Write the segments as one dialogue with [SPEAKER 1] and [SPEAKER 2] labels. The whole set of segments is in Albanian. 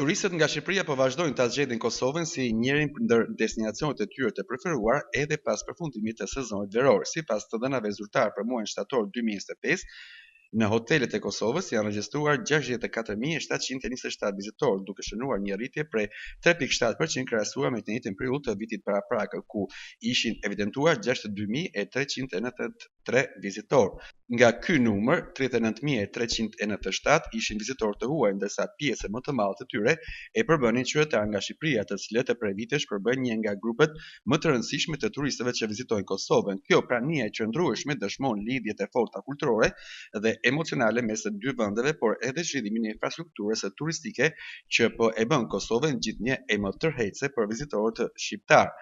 [SPEAKER 1] Turistët nga Shqipëria po vazhdojnë ta zgjedhin Kosovën si njërin ndër destinacionet e tyre të preferuar edhe pas përfundimit të sezonit veror. Sipas të dhënave zyrtare për muajin shtator 2025, në hotelet e Kosovës janë regjistruar 64.727 vizitorë, duke shënuar një rritje prej 3.7% krahasuar me të njëjtin periudhë të vitit paraprak, ku ishin evidentuar 62.393 vizitorë. Nga ky numër, 39.397 ishin vizitorë të huaj, ndërsa pjesë më të madhe të tyre e përbënin qytetarë nga Shqipëria, të cilët e prej vitesh përbëjnë një nga grupet më të rëndësishme të turistëve që vizitojnë Kosovën. Kjo prania e qëndrueshme dëshmon lidhjet e forta kulturore dhe emocionale mes të dy vendeve, por edhe zhvillimin e infrastrukturës turistike që po e bën Kosovën gjithnjë e më tërheqëse për vizitorët shqiptar.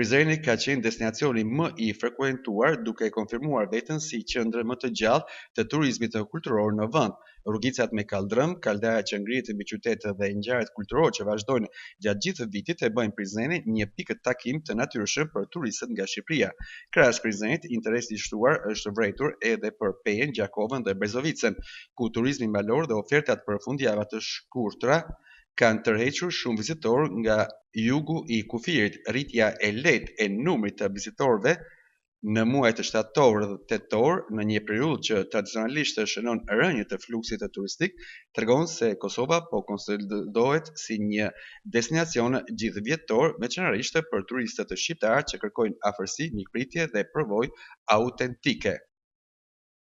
[SPEAKER 1] Prizreni ka qenë destinacioni më i frekuentuar, duke konfirmuar veten si qendër më të gjallë të turizmit kulturor në vend. Rrugicat me kaldrëm, kaldaja që ngrihet mbi qytet dhe ngjarjet kulturore që vazhdojnë gjatë gjithë vitit e bëjnë Prizrenin një pikë takim të natyrshëm për turistët nga Shqipëria. Krahas Prizrenit, interesi i shtuar është vërejtur edhe për Pejen, Gjakovën dhe Brezovicën, ku turizmi malor dhe ofertat për fundjava të shkurtra kanë tërhequr shumë vizitorë nga jugu i kufirit. Rritja e lehtë e numrit të vizitorëve në muajt shtator dhe tetor, në një periudhë që tradicionalisht shënon rënje të fluksit turistik, tregon se Kosova po konsolidohet si një destinacion gjithvjetor, veçanërisht për turistët shqiptar që kërkojnë afërsi, mikpritje dhe përvojë autentike.